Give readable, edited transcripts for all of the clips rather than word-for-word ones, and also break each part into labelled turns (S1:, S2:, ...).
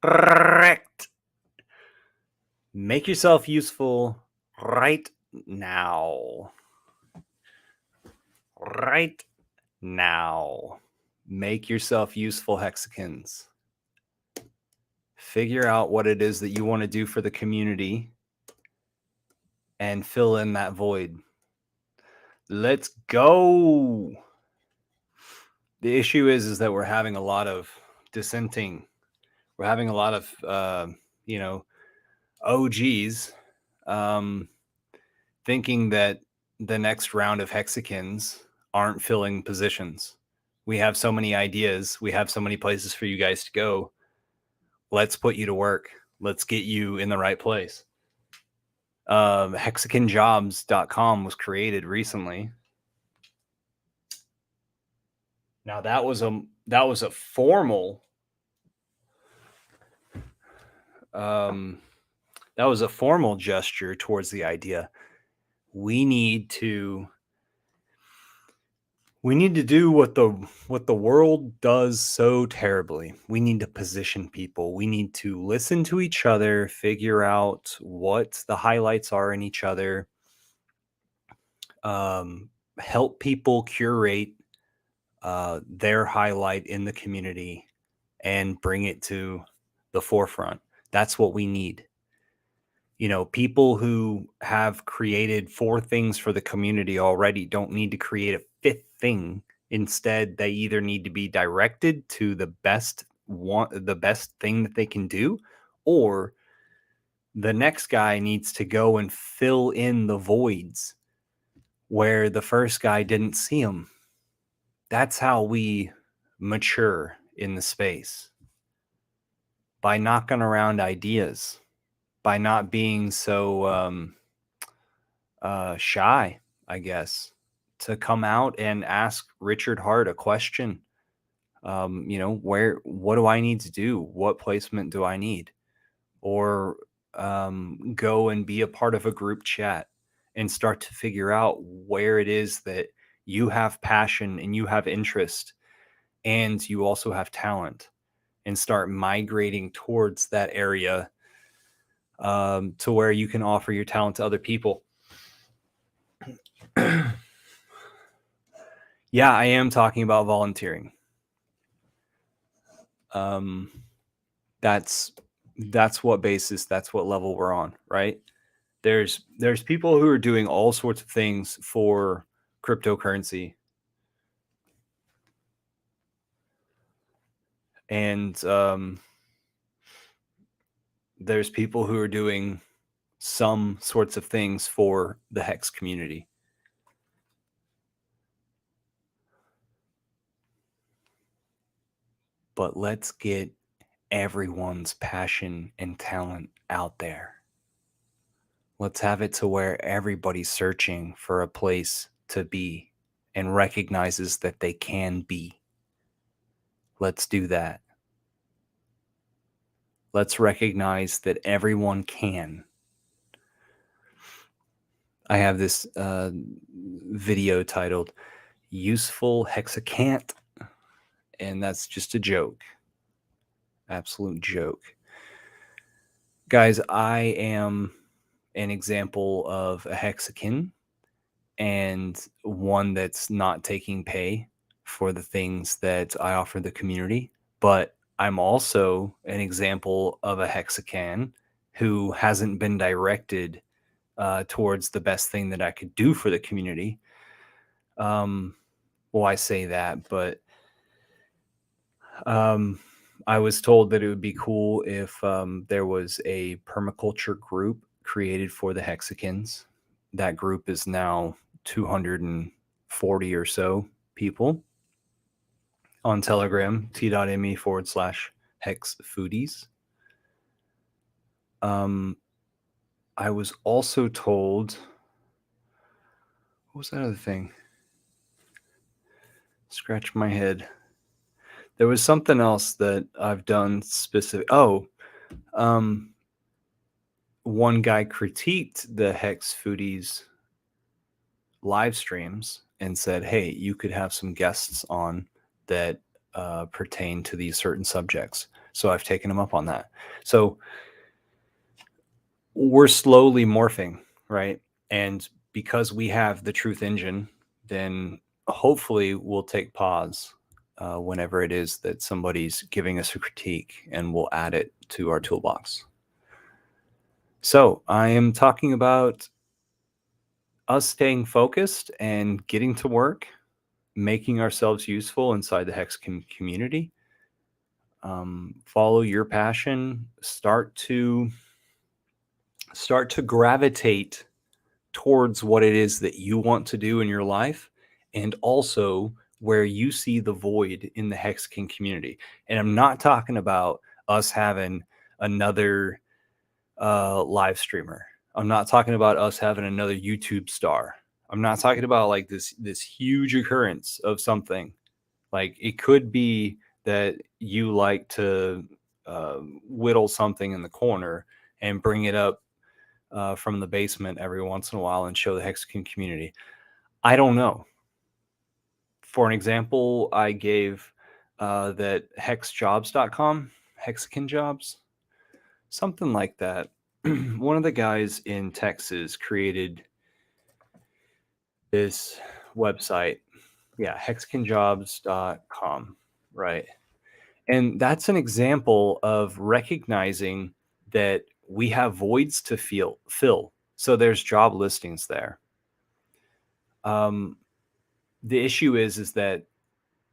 S1: Correct. Make yourself useful right now. Right now. Make yourself useful, Hexicans. Figure out what it is that you want to do for the community and fill in that void. Let's go. The issue is that we're having a lot of dissenting. We're having a lot of, OGs thinking that the next round of Hexicans aren't filling positions. We have so many ideas. We have so many places for you guys to go. Let's put you to work. Let's get you in the right place. Hexicanjobs.com was created recently. Now that was a formal gesture towards the idea. We need to do what the world does so terribly. We need to position people. We need to listen to each other, figure out what the highlights are in each other, help people curate their highlight in the community and bring it to the forefront. That's what we need. People who have created 4 things for the community already don't need to create a 5th thing. Instead, they either need to be directed to the best thing that they can do, or the next guy needs to go and fill in the voids where the first guy didn't see them. That's how we mature in the space. By knocking around ideas, by not being so shy, I guess, to come out and ask Richard Hart a question. What do I need to do? What placement do I need? Or go and be a part of a group chat and start to figure out where it is that you have passion and you have interest and you also have talent, and start migrating towards that area to where you can offer your talent to other people. Yeah, I am talking about volunteering. That's what basis, that's what level we're on, right? There's people who are doing all sorts of things for cryptocurrency. And there's people who are doing some sorts of things for the Hex community. But let's get everyone's passion and talent out there. Let's have it to where everybody's searching for a place to be and recognizes that they can be. Let's do that. Let's recognize that everyone can. I have this video titled Useful Hexican't, and that's just a joke. Absolute joke. Guys, I am an example of a Hexican, and one that's not taking pay for the things that I offer the community. But I'm also an example of a Hexican who hasn't been directed towards the best thing that I could do for the community. Well, I say that, but I was told that it would be cool if there was a permaculture group created for the Hexicans. That group is now 240 or so people on Telegram, t.me/Hex Foodies. I was also told, what was that other thing? Scratch my head. There was something else that I've done specific. One guy critiqued the Hex Foodies live streams and said, hey, you could have some guests on that pertain to these certain subjects. So I've taken him up on that. So we're slowly morphing, right? And because we have the truth engine, then hopefully we'll take pause whenever it is that somebody's giving us a critique, and we'll add it to our toolbox. So I am talking about us staying focused and getting to work, making ourselves useful inside the Hexcom community. Follow your passion. Start to gravitate towards what it is that you want to do in your life, and also where you see the void in the Hexagon community. And I'm not talking about us having another live streamer. I'm not talking about us having another YouTube star. I'm not talking about like this huge occurrence of something. Like, it could be that you like to whittle something in the corner and bring it up from the basement every once in a while and show the Hexagon community. I don't know. For an example, I gave that Hexjobscom, Hexican't Jobs, something like that. One of the guys in Texas created this website. Yeah, Hexjobscom, right? And that's an example of recognizing that we have voids to fill. So there's job listings there. The issue is that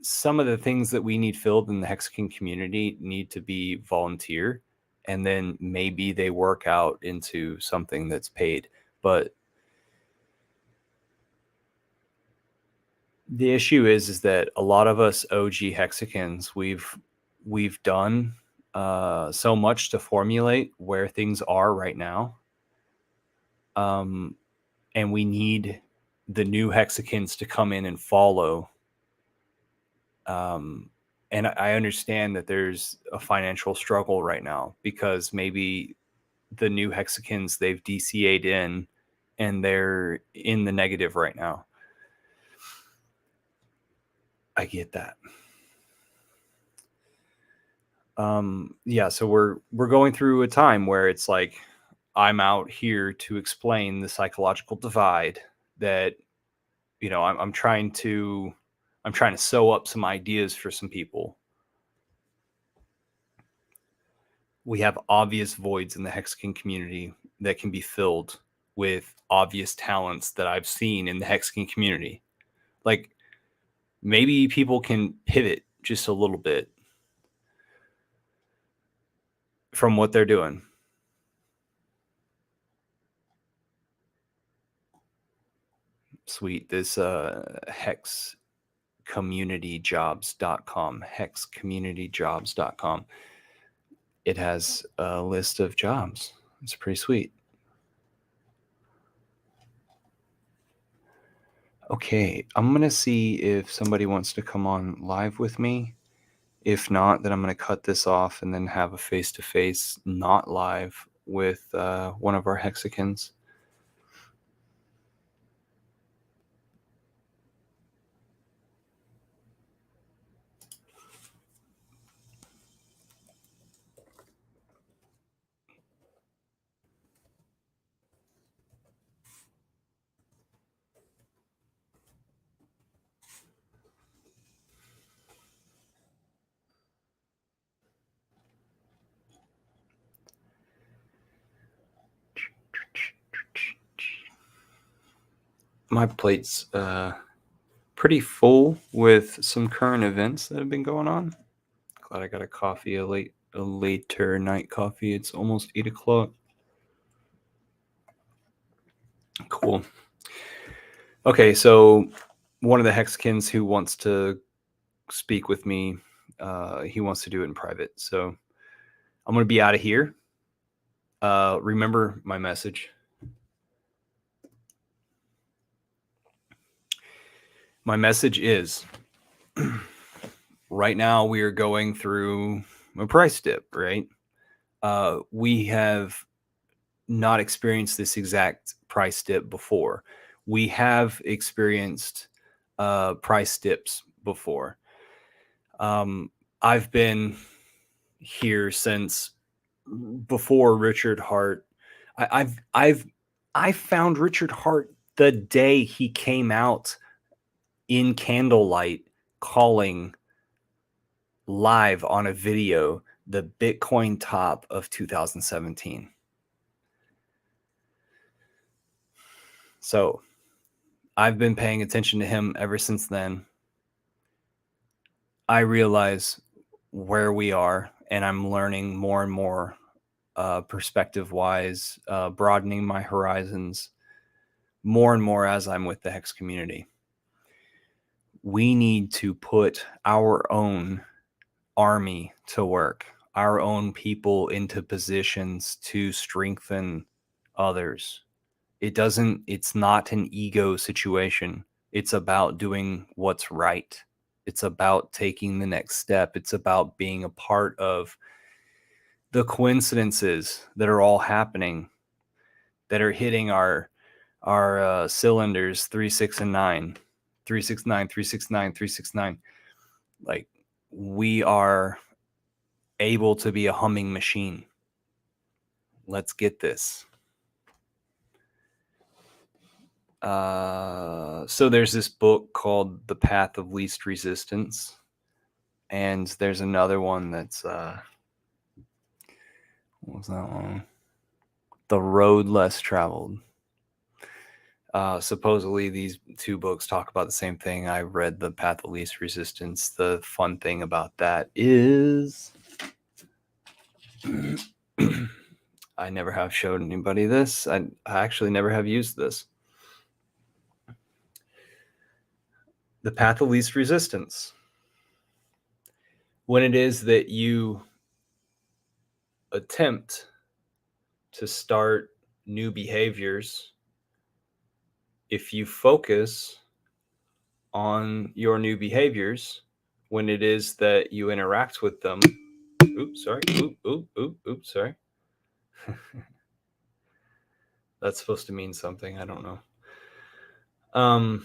S1: some of the things that we need filled in the Hexagon community need to be volunteer, and then maybe they work out into something that's paid. But the issue is that a lot of us OG Hexagons, we've done so much to formulate where things are right now. And we need the new Hexagons to come in and follow. And I understand that there's a financial struggle right now because maybe the new Hexagons, they've DCA'd in and they're in the negative right now. I get that. Yeah, so we're going through a time where it's like I'm out here to explain the psychological divide that, you know, I'm trying to sew up some ideas for some people. We have obvious voids in the Hexagon community that can be filled with obvious talents that I've seen in the Hexagon community. Like, maybe people can pivot just a little bit from what they're doing. Sweet. This Hexcommunityjobs.com, Hexcommunityjobs.com. It has a list of jobs. It's pretty sweet. Okay, I'm going to see if somebody wants to come on live with me. If not, then I'm going to cut this off and then have a face-to-face, not live, with one of our Hexagons. My plate's pretty full with some current events that have been going on. Glad I got a coffee, a later night coffee. It's almost 8 o'clock. Cool. Okay, so one of the Hexagons who wants to speak with me, he wants to do it in private. So I'm going to be out of here. Remember my message. My message is right now we are going through a price dip, right? We have not experienced this exact price dip before. We have experienced price dips before. I've been here since before Richard Hart. I found Richard Hart the day he came out in candlelight calling live on a video the Bitcoin top of 2017. So I've been paying attention to him ever since then. I realize where we are, and I'm learning more and more perspective wise, broadening my horizons more and more as I'm with the Hex community. We need to put our own army to work, our own people into positions to strengthen others. It's not an ego situation. It's about doing what's right. It's about taking the next step. It's about being a part of the coincidences that are all happening, that are hitting our cylinders 3, 6, and 9, 3, 6, 9, 3, 6, 9, 3, 6, 9. Like, we are able to be a humming machine. Let's get this. So there's this book called The Path of Least Resistance, and there's another one that's what was that one? The Road Less Traveled. Supposedly these two books talk about the same thing. I read The Path of Least Resistance. The fun thing about that is I never have showed anybody this. I actually never have used this. The Path of Least Resistance. When it is that you attempt to start new behaviors, if you focus on your new behaviors, when it is that you interact with them, sorry. That's supposed to mean something. I don't know.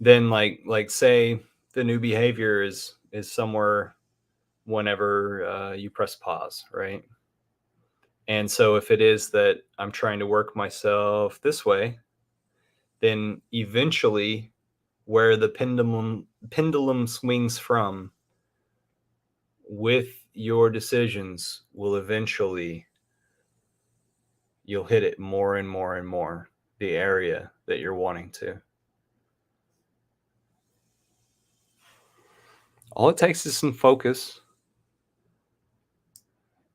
S1: Then like say the new behavior is somewhere whenever you press pause, right? And so if it is that I'm trying to work myself this way, then eventually where the pendulum swings from with your decisions will eventually, you'll hit it more and more and more, the area that you're wanting to. All it takes is some focus.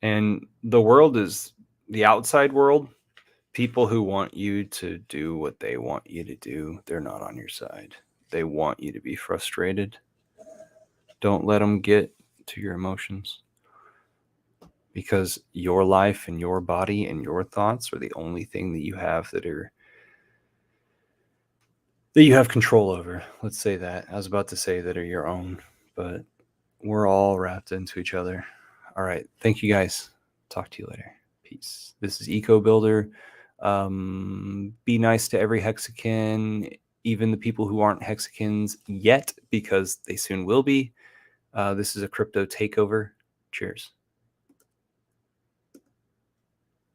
S1: And the world is the outside world. People who want you to do what they want you to do, they're not on your side. They want you to be frustrated. Don't let them get to your emotions, because your life and your body and your thoughts are the only thing that you have that you have control over. Let's say that. I was about to say that are your own, but we're all wrapped into each other. All right. Thank you guys. Talk to you later. Peace. This is Eco Builder. Be nice to every Hexican, even the people who aren't Hexicans yet, because they soon will be. This is a crypto takeover. Cheers.